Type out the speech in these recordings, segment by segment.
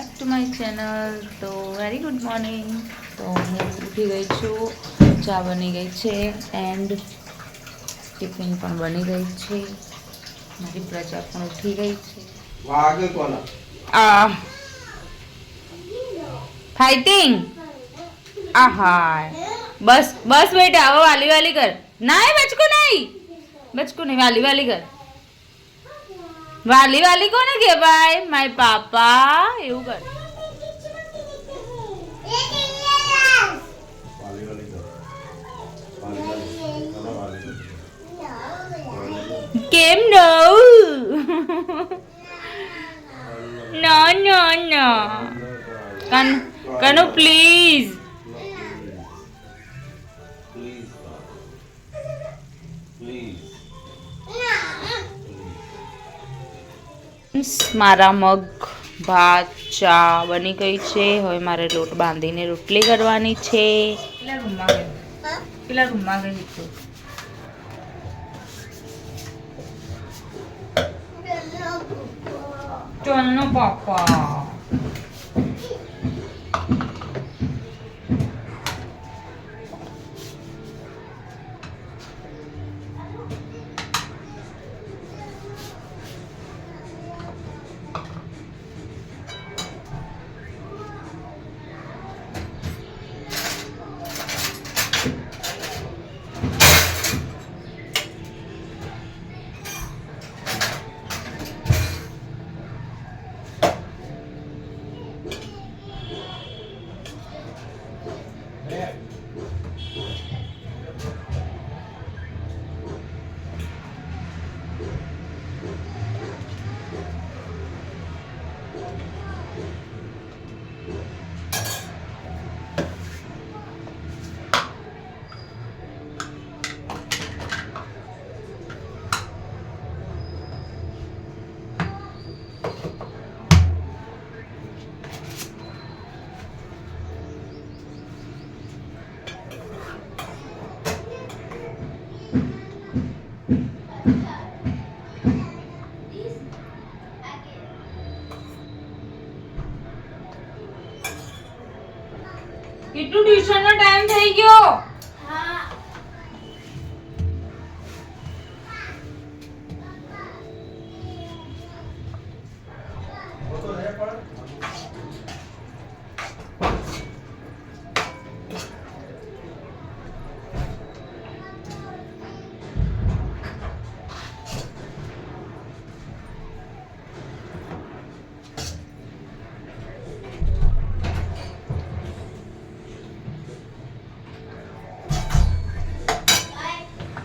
Back to my channel. તો very good morning. તો હું ઉઠી ગઈ છું, ચા બની ગઈ છે એન્ડ ટિફિન પણ બની ગઈ છે. મારી પ્રજા પણ ઉઠી ગઈ છે. આ ફાઇટિંગ. આહા બસ બસ બેટા, હવે વાલી વાલી કર. ના બચકું નહીં, બચકું નહીં, વાલી વાલી કર. વાલી વાલી કોને કે ભાઈ? માય પાપા એવું કર. કેમ નો નો નો નો કનુ પ્લીઝ. મારા મગ ભાત ચા બની ગઈ છે. હવે મારે લોટ બાંધીને રોટલી કરવાની છે. પેલા રૂમમાં ગઈ તું. ચલનો પાપા. કેટલું ટ્યુશન નો ટાઈમ થઈ ગયો?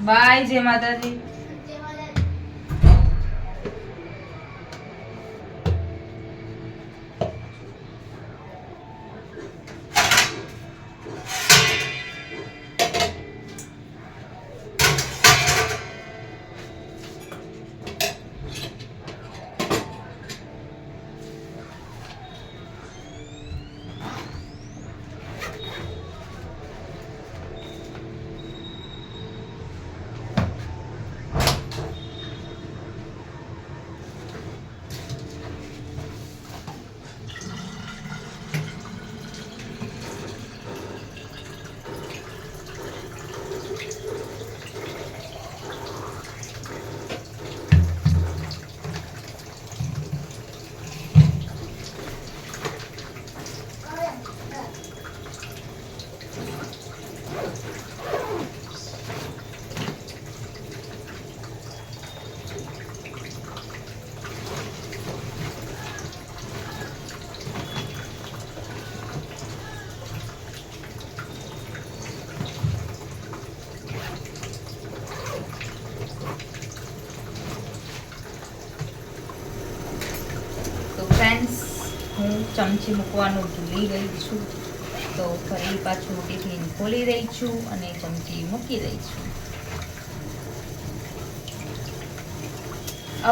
બાય. જય માતાજી. ફ્રેન્ડ્સ, હું ચમચી મૂકવાનું ભૂલી ગઈ છું, તો ફરી પાછું ટિફિન ખોલી રહી છું અને ચમચી મૂકી રહી છું.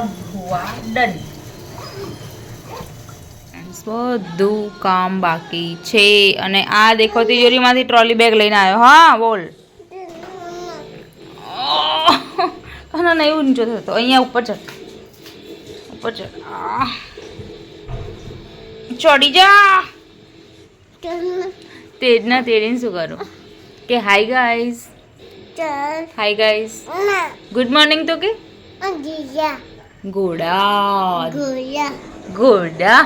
અબ હુઆ ડન. બધું કામ બાકી છે. અને આ દેખો તિજોરીમાંથી ટ્રોલી બેગ લઈને આવ્યો. હા બોલ. ના ના એવું નીચો થતો. અહીંયા ઉપર ચડ, ઉપર ચડ. ચોડી જા તેજના તેડીને શું કરું કે hi guys hi guys good morning તો કે ઘોડા ઘોડા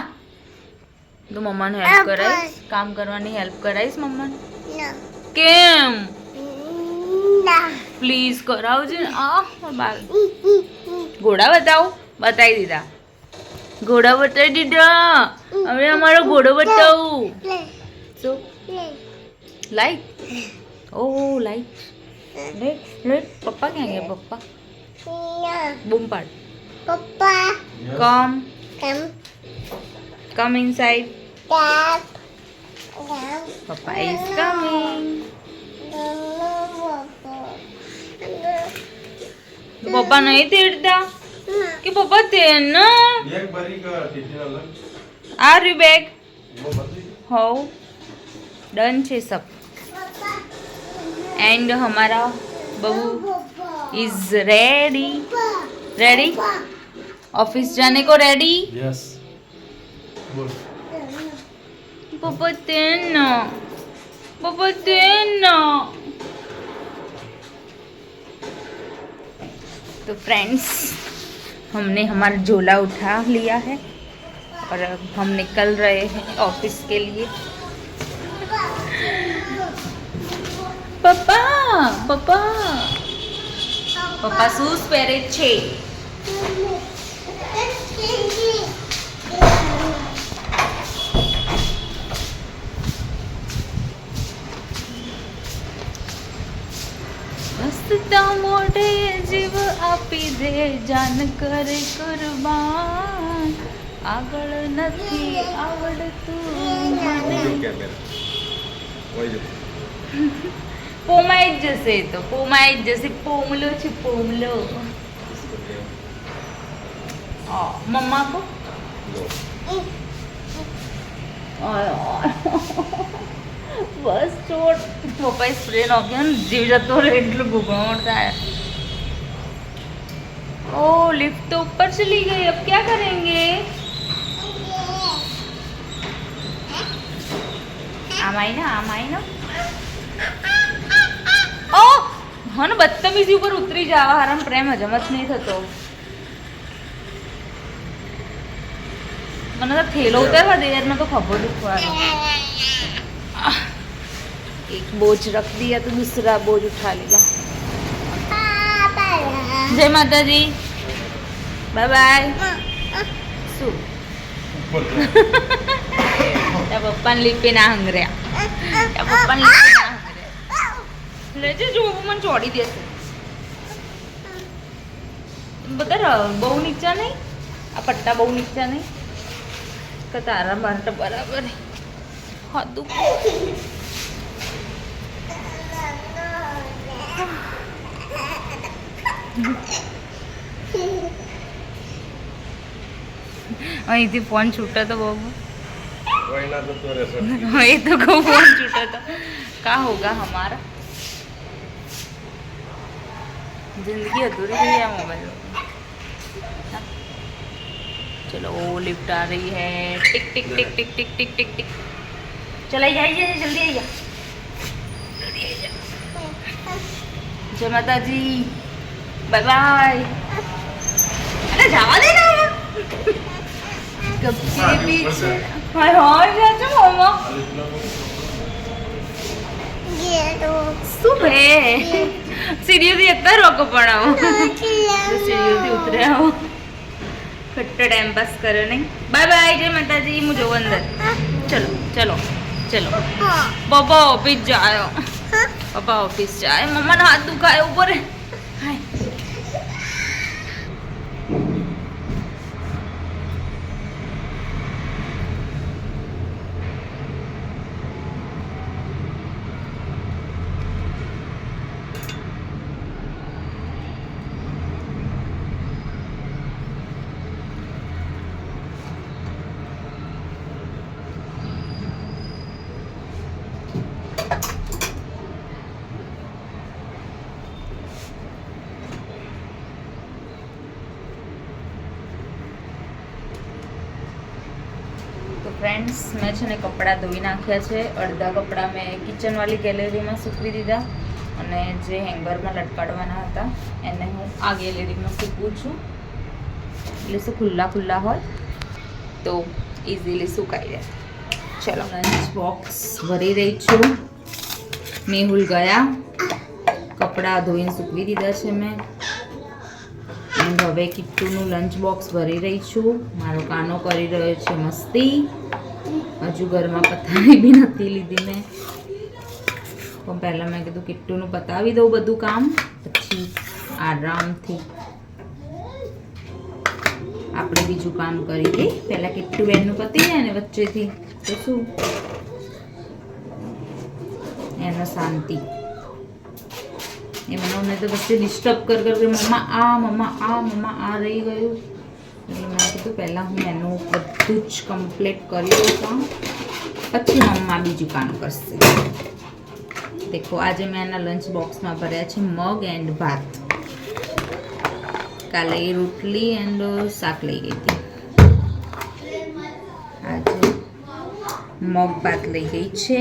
તો મમ્માને હેલ્પ કરાઈશ કામ કરવાની હેલ્પ કરાઈશ મમ્માને કેમ પ્લીઝ કરાવજે આ ઘોડા બતાવો બતાવી દીધા ઘોડા બતાવી દીધા હવે અમારો ઘોડો બતાવું શું લાઈટ ઓહ લાઈટ લેટ લેટ પપ્પા ક્યાં ગયા પપ્પા બૂમ પાડ પપ્પા કમ કમ ઇનસાઇડ પપ્પા ઇઝ કમિંગ પપ્પા નહીં તેડતા કે પપ્પા તેના આ રહ્યું બેગ હોવ डन છે सब एंड हमारा बहू इज रेडी रेडी ऑफिस जाने को रेडी यस बोल पापा तेना तो फ्रेंड्स हमने हमारा झोला उठा लिया है और अब हम निकल रहे हैं ऑफिस के लिए પપ્પા પપ્પા પપ્પા શૂઝ પહેરે છે હસતા મોઢે જીવ આપી દે જાન કરે કુરબાન આગળ નથી આવડતું મને પોમાઈ જ જશે તો પોમાઈ જ જશે પોમલો છે પોમલો મમ્મા કો બસ ચોટ પપ્પાએ સ્પ્રે નાખ્યો ને જીવ જતો રહે એટલું ઘૂંઘણ થાય ओ लिफ्ट तो ऊपर चली गई अब क्या करेंगे आम आई ना ओ हाँ ना बदतमीजी ऊपर उतरी जावा हरम प्रेम हजमत नहीं थतो મને તો થેલો ઉતારવા દે યાર, मैं तो खबर दुखवानो एक बोझ रख दिया तो दूसरा बोझ उठा लिया। जय माता जी, बाय बाय। શું ત્યાં પપ્પાને લીપે ના હંગર્યા, ત્યાં પપ્પાને લીપે ના હંગર્યા લેજે જો મને ચોડી દેશે બધા બહુ નીચા નહીં, આ પટ્ટા બહુ નીચા નહીં કે તારા માટે બરાબર હા દુખ અહીંથી ફોન છૂટો તો બહુ ये तो को फोन छूटा था, क्या होगा हमारा, जिंदगी अधूरी रही है मोबाइल। चलो लिफ्ट आ रही है, टिक टिक टिक टिक टिक टिक टिक टिक, चला जाइए जल्दी आइए, जल्दी आइए। जय माता जी, बाय बाय। अरे जावा देना कब के पीछे हाय हाय जाते मामा ये तो सुबह सीढ़ियों से इतना रोको पड़ा हूँ, सीढ़ियों से उतरे हो खट्टा टाइम पास करो नहीं। बाय बाय, जय माता जी, मुझे अंदर चलो चलो चलो। पापा ऑफिस जाओ, पापा ऑफिस जाए, मम्मा ने हाथ दुखाए ऊपर हाय। ફ્રેન્ડ્સ, મેં છે ને કપડાં ધોઈ નાખ્યા છે. અડધા કપડાં મેં કિચનવાળી ગેલેરીમાં સૂકવી દીધા અને જે હેંગરમાં લટકાડવાના હતા એને હું આ ગેલેરીમાં સૂકવું છું. એટલે શું ખુલ્લા હોય તો ઇઝીલી સુકાઈ જાય. ચલો, લંચ બોક્સ ભરી રહી છું. મેહુલ ગયા, કપડાં ધોઈને સૂકવી દીધા છે મેં. એન્ડ હવે કિટ્ટુનું લંચ બોક્સ ભરી રહી છું. મારો કાનો કરી રહ્યો છે મસ્તી. હજુ ઘરમાં પથારી બી નથી લીધી મેં, પણ પહેલાં મેં કીધું કિટ્ટુનું પતાવી દઉં બધું કામ, પછી આરામથી આપણે બીજું કામ કરીએ. પહેલાં કિટ્ટુ બેનનું પતી જાય ને વચ્ચેથી તો શું એનો શાંતિ. એ મને તો વચ્ચે ડિસ્ટર્બ કર મમ્મા આ રહી ગયું. એટલે મેં કીધું પહેલાં હું એનું બધું જ કમ્પ્લીટ કરી દઉં કામ, પછી મમ્મા બીજું કામ કરશે. દેખો, આજે મેં એના લંચ બોક્સમાં ભર્યા છે મગ એન્ડ ભાત. કાલે એ રોટલી એન્ડ શાક લઈ ગઈ હતી. આજે મગ ભાત લઈ ગઈ છે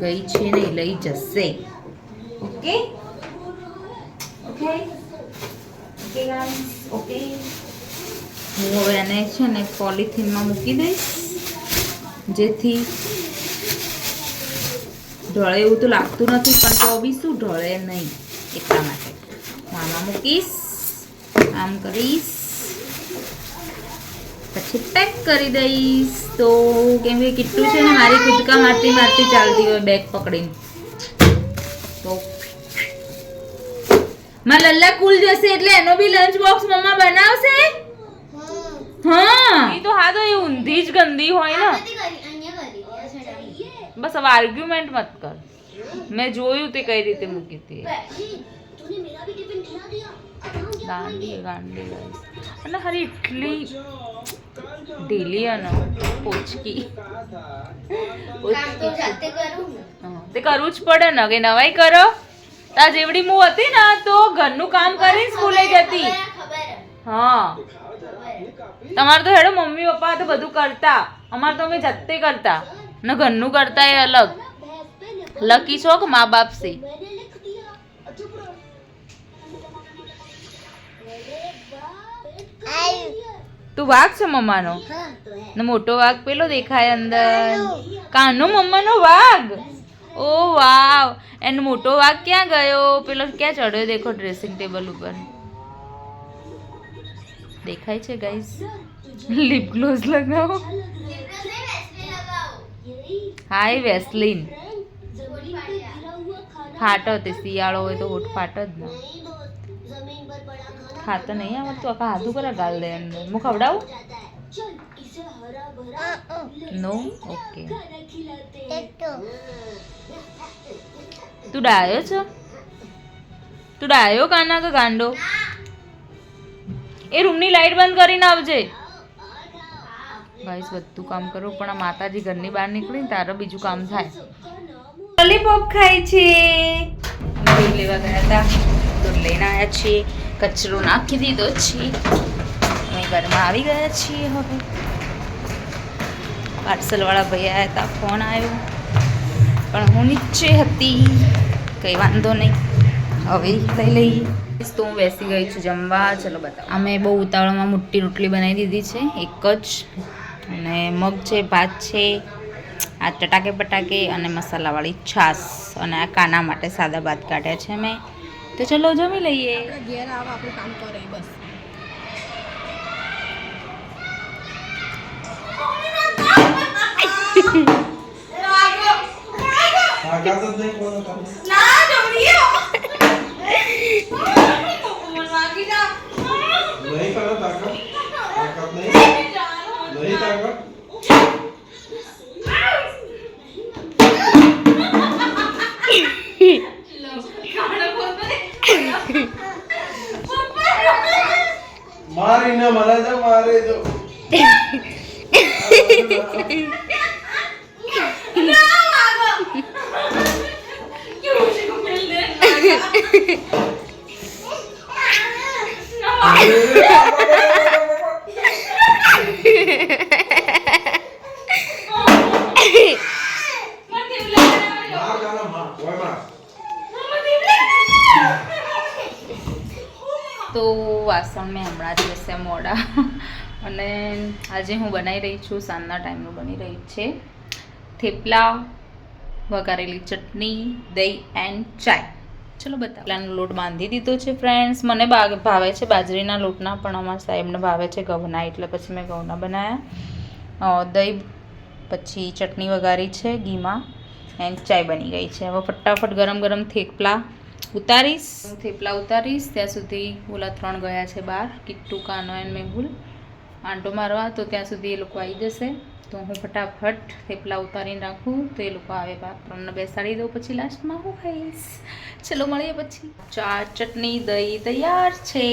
નહીં, લઈ જશે. Okay okay okay guys, okay. હું હવે એને છે ને પોલિથીનમાં મૂકી દઈશ, જેથી ઢળે એવું તો લાગતું નથી, પણ તો બી શું ઢળે નહીં એટલા માટે હું આમાં મૂકીશ. આમ કરીશ, પછી પેક કરી દઈશ. તો કેમ કે કિટ્ટુ છે ને મારી કૂદકા મારતી ચાલતી હોય બેગ પકડીને, તો મારા લલ્લા કુલ જશે એટલે એનો બી લંચ બોક્સ મમ્મા બનાવશે. હા, ઈ તો હા, તો એ ઊંધી જ ગંદી હોય ને. બસ હવે આર્ગ્યુમેન્ટ મત કર. મેં જોયું તે કઈ રીતે મૂકી હતી. ગાંડી અને હરી એટલી ઢીલી અને પોચકી. તે કરવું જ પડે ને, કે નવાઈ કરો. તા જેવડી હું હતી ને તો ઘરનું કામ કરી સ્કૂલે જતી. હા, તમારે તો હેડો મમ્મી પપ્પા તો બધું કરતા, અમારે તો અમે જાતે કરતા ને ઘરનું કરતા એ અલગ. લકી છો કે મા બાપ છે. તું વાઘ છે મમ્માનો ને મોટો વાઘ પેલો દેખાય અંદર. કાનો મમ્માનો વાઘ. ઓ વાવ. એનો મોટો વાઘ ક્યાં ગયો? પેલો ક્યાં ચડ્યો? દેખો ડ્રેસિંગ ટેબલ ઉપર દેખાય છે ગાઈસ. લિપ ગ્લોઝ લગાવો. હાય વેસ્લિન. ફાટો તે શિયાળો હોય તો હોઠ ફાટો જ ને. ખાતો નહીં આવડતું. આખા હાથું કરે ગાલ દે અંદર. હું ખવડાવું? નો. ઓકે. તું ડાયો છો? તું ડાયો કાના કે ગાંડો? એ રૂમની લાઈટ બંધ કરીને આવજે. ગાઈસ, બધું કામ કરું પણ આ માતાજી ઘરની બહાર નીકળી તારે બીજું કામ થાય. લોલીપોપ ખાય છે. દૂધ લેવા ગયા હતા, દૂધ લઈને આવ્યા છીએ. કચરો નાખી દીધો છે. અમે ઘરમાં આવી ગયા છીએ. હવે પાર્સલવાળા ભાઈ આવ્યા હતા, ફોન આવ્યો પણ હું નીચે હતી. કંઈ વાંધો નહીં, હવે લઈ લઈએ. તો હું બેસી ગઈ છું જમવા. ચલો બતાવો. અમે બહુ ઉતાવળમાં મોટી રોટલી બનાવી દીધી છે, એક જ. અને મગ છે, ભાત છે, આ ચટાકે પટાકે અને મસાલાવાળી છાશ, અને આ કાના માટે સાદા ભાત કાઢ્યા છે મેં. તો ચલો જમી લઈએ. ઘેર આવ, આપણે કામ કરે બસ. મારી ના મારા જા મારે તો વાસણ મેં હમણાં જ લેશે મોડા. અને આજે હું બનાવી રહી છું, સાંજના ટાઈમનું બની રહી છે થેપલા, વઘારેલી ચટણી, દહીં એન્ડ ચાય. ચલો થેપલાનો લોટ બાંધી દીધો છે ફ્રેન્ડ્સ. મને ભાવે છે બાજરીના લોટના, પણ અમારા સાહેબને ભાવે છે ઘઉંના, એટલે પછી મેં ઘઉંના બનાવ્યા. દહીં પછી ચટણી વઘારી છે ઘીમાં એન્ડ ચાય બની ગઈ છે. હવે ફટાફટ ગરમ ગરમ થેપલા ઉતારીશ. ત્યાં સુધી ઓલા 3 ગયા છે બહાર, કિટ્ટુ, કાનો એન્ડ મેહુલ આંટો મારવા. તો ત્યાં સુધી એ લોકો આવી જશે, તો હું ફટાફટ થેપલા ઉતારીને રાખું, તો એ લોકો આવે બહાર, 3ને બેસાડી દઉં, પછી લાસ્ટમાં હું ખાઈશ. ચલો મળીએ પછી. ચા, ચટણી, દહીં તૈયાર છે.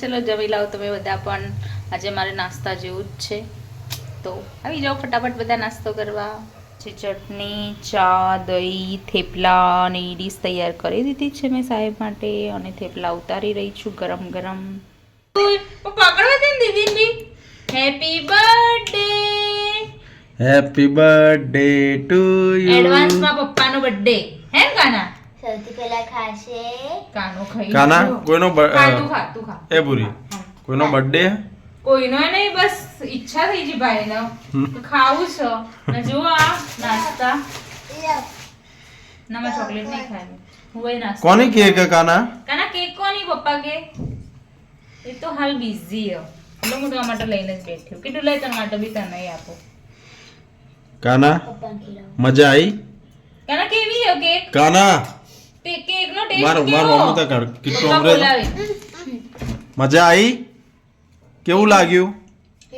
ચલો જમી લાવો તમે બધા પણ, આજે મારે નાસ્તા જેવું જ છે, તો આવી જાઓ ફટાફટ બધા નાસ્તો કરવા. ચટણી, ચા, દહીં, થેપલા અને ડીશ તૈયાર કરી દીધી છે મેં સાહેબ માટે, અને થેપલા ઉતારી રહી છું ગરમ ગરમ. પકડવા દે દીદી. Happy birthday. Happy birthday to you. એડવાન્સમાં પપ્પાનો બર્થડે હે કાના? સૌથી પહેલા ખાશે કાનો ખાઈ કાના લો. કોઈનો તું ખા. એ પૂરી કોઈનો બર્થડે કોઈનો નહીં, બસ ઈચ્છા થઈ છે ભાઈનો તો ખાવું છે. ને જો આ નાસ્તા ના, મેં ચોકલેટ નહીં ખાય. હું એ નાસ્તો. કોની કેક કાના? કાના કેક કોની પપ્પા કે? એ તો હાલ બિઝી હે, એટલે હું તમારા માટે લઈને જ બેઠી છું. કેટલું લઈ તમારા માટે બી તને નહીં આપો. કાના પપ્પાને ખીલાવો. મજા આવી? કાના કેવી હે કેક? કાના કેક નો ટેસ્ટ મારો કેવો? મારો અમુતા કર કિટ્ટુ પપ્પા અમરે બોલાવે. મજા આવી? કેવું લાગ્યું?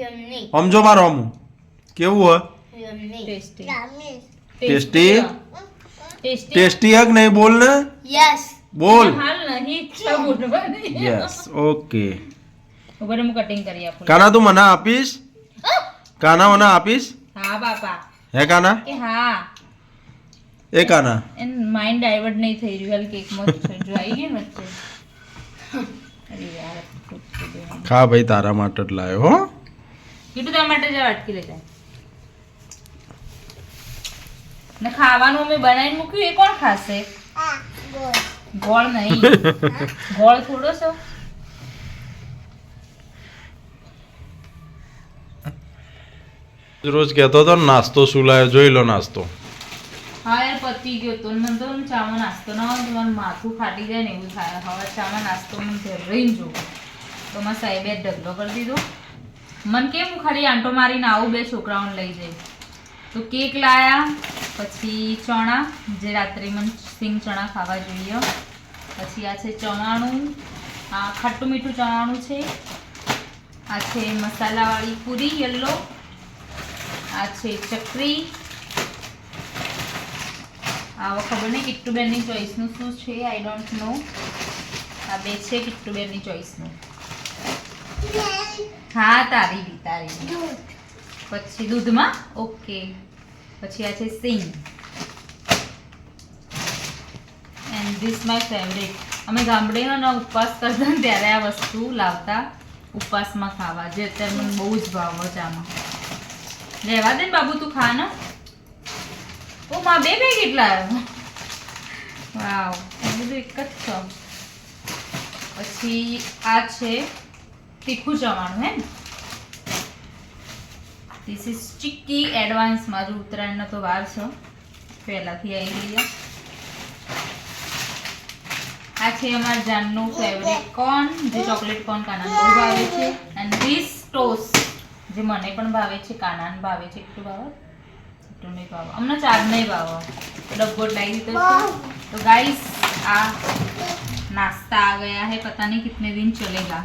યમ્મી સમજો મારો અમુ કેવું હે? Yummy tasty. Tasty? Tasty. Tasty હે કે નહીં? બોલ ને, યસ બોલ. હાલ નહીં ઈચ્છા બોલવાની. Yes, okay. ઉપર હું કટિંગ કરી આપું. કાના તું મને આપીશ? કાના મને આપીશ? હા બાપા. હે કાના? કે હા, એ કાના એન માઇન્ડ ડાયવર્ટ નહીં થઈ રહ્યું, હાલ કેકમાં જ છે. જો આવી ગઈ ને વચ્ચે. અરે યાર, પૂછતું દેવાનું. ખા ભાઈ, તારા માટે જ લાવ્યો હો. કીધું તારા માટે જ અટકી લઈ જાય. ને ખાવાનું મેં બનાવીને મૂક્યું, એ કોણ ખાશે? ગોળ નહીં, ગોળ થોડો છો. રોજ કહેતો હતો ને નાસ્તો શું લાવ્યો, જોઈ લો નાસ્તો. હા યાર, પતી ગયો તો. મને તો ચામાં નાસ્તો ના હોય તો મારું માથું ફાટી જાય ને એવું થાય. હવે ચામાં નાસ્તો મને ઘર રહીને જોઉં, તો મારા સાહેબે ઢગલો કરી દીધો. મને કેમ હું ખાલી આંટો મારીને આવું, 2 છોકરાઓને લઈ જઈ. તો કેક લાયા, પછી ચણા, જે રાત્રે મને સિંગ ચણા ખાવા જોઈએ. પછી આ છે ચણાનું, આ ખાટું મીઠું ચણાનું છે. આ છે મસાલાવાળી પૂરી યલો. આ છે ચકરી. આ ખબર નહીં કિટ્ટુબેનની ચોઈસનું શું છે, આઈ ડોન્ટ નો. આ 2 છે કિટ્ટુબેનની ચોઈસનું. હા, તારી બી. પછી દૂધમાં, ઓકે. પછી આ છે sing and this my favourite. અમે ગામડેનો ઉપવાસ કરતા ને ત્યારે આ વસ્તુ લાવતા ઉપવાસમાં ખાવા, જે અત્યારે મને બહુ જ ભાવે છે. આમાં લેવા દે ને બાબુ, તું ખા ને. ઓ માં 2 પેકેટ લાવ્યો. વાવ, બધું એક જ છે. પછી આ છે તીખું ચવાણું હે ને. This is chikki advance. મારું ઉત્તરાયણનો તો વાર છે, પહેલાંથી આવી ગયા. આ છે અમારા જાનનું ફેવરેટ કોર્ન, જે ચોકલેટ કોર્ન કાનાને બહુ ભાવે છે. એન્ડ ધીસ ટોસ્ટ, જે મને પણ ભાવે છે, કાનાને ભાવે છે. એટલું ભાવે, એટલું નહીં ભાવે અમને, 4 નહીં ભાવે. ડબ્બો લાવી દીધો છે. તો ગાઈસ, આ नाश्ता आ गया है, पता नहीं कितने दिन चलेगा.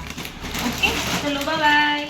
ओके, चलो बाय बाय.